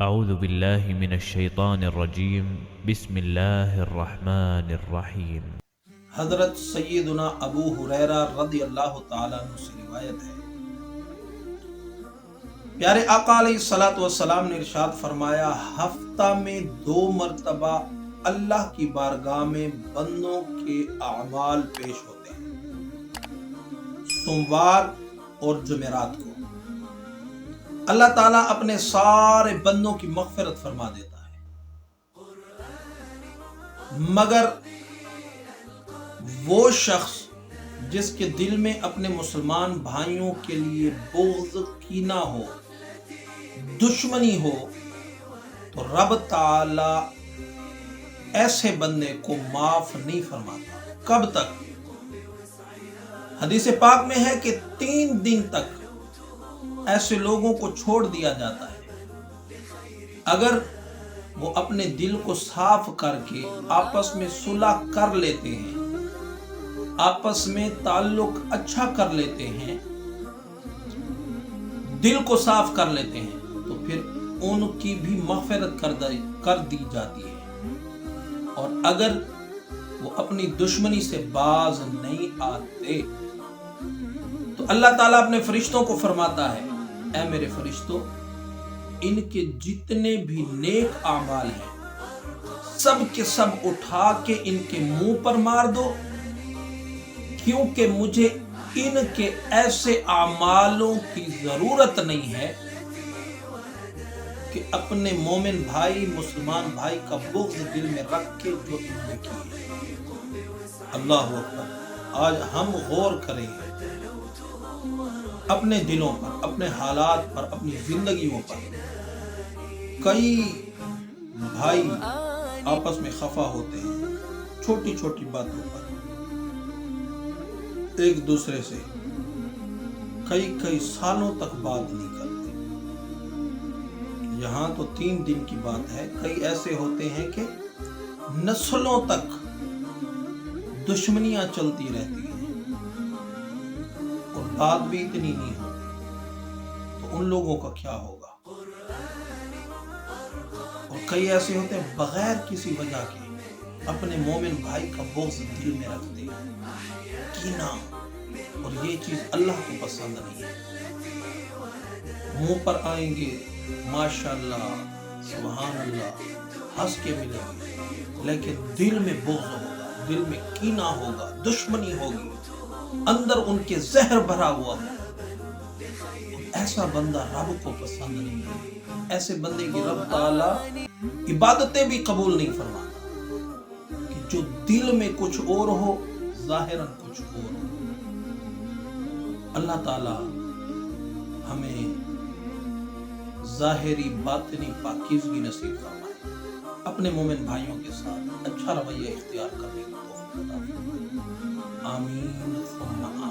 اعوذ باللہ من الشیطان الرجیم بسم اللہ الرحمن الرحیم۔ حضرت سیدنا ابو ہریرہ رضی اللہ تعالیٰ عنہ سے روایت ہے، پیارے آقا علیہ الصلوۃ والسلام نے ارشاد فرمایا، ہفتہ میں 2 مرتبہ اللہ کی بارگاہ میں بندوں کے اعمال پیش ہوتے ہیں، سوموار اور جمعرات کو۔ اللہ تعالیٰ اپنے سارے بندوں کی مغفرت فرما دیتا ہے، مگر وہ شخص جس کے دل میں اپنے مسلمان بھائیوں کے لیے بغض، کینہ ہو، دشمنی ہو، تو رب تعالی ایسے بندے کو معاف نہیں فرماتا۔ کب تک؟ حدیث پاک میں ہے کہ 3 دن تک ایسے لوگوں کو چھوڑ دیا جاتا ہے۔ اگر وہ اپنے دل کو صاف کر کے آپس میں صلح کر لیتے ہیں، آپس میں تعلق اچھا کر لیتے ہیں، دل کو صاف کر لیتے ہیں، تو پھر ان کی بھی مغفرت کر دی جاتی ہے۔ اور اگر وہ اپنی دشمنی سے باز نہیں آتے تو اللہ تعالیٰ اپنے فرشتوں کو فرماتا ہے، اے میرے فرشتوں، ان کے جتنے بھی نیک اعمال ہیں سب کے سب اٹھا کے ان کے منہ پر مار دو، کیونکہ مجھے ان کے ایسے اعمالوں کی ضرورت نہیں ہے کہ اپنے مومن بھائی، مسلمان بھائی کا بغض دل میں رکھ کے جو انہوں نے کی۔ اللہ اکبر! آج ہم غور کریں گے اپنے دلوں پر، اپنے حالات پر، اپنی زندگیوں پر۔ کئی بھائی آپس میں خفا ہوتے ہیں چھوٹی چھوٹی باتوں پر، ایک دوسرے سے کئی سالوں تک بات نہیں کرتے۔ یہاں تو 3 دن کی بات ہے، کئی ایسے ہوتے ہیں کہ نسلوں تک دشمنیاں چلتی رہتی ہیں اور بات بھی اتنی نہیں ہو، تو ان لوگوں کا کیا ہوگا؟ اور کئی ایسے ہوتے ہیں بغیر کسی وجہ کے اپنے مومن بھائی کا بغض دل میں رکھتے ہیں، کینہ، اور یہ چیز اللہ کو پسند نہیں ہے۔ منہ پر آئیں گے ماشاءاللہ، سبحان اللہ، ہنس کے ملیں گے، لیکن دل میں بغض ہوگا، دل میں کینہ ہوگا، دشمنی ہوگی، اندر ان کے زہر بھرا ہوا ہوگا۔ ایسا بندہ رب کو پسند نہیں ہے، ایسے بندے کی رب تعالی عبادتیں بھی قبول نہیں فرماتا، کہ جو دل میں کچھ اور ہو، ظاہراً کچھ اور ہو۔ اللہ تعالی ہمیں ظاہری باطنی پاکیزگی نصیب فرمائے، اپنے مومن بھائیوں کے ساتھ اچھا رویہ اختیار کرنے کی توفیق عطا فرمائے۔ آمین ثم آمین۔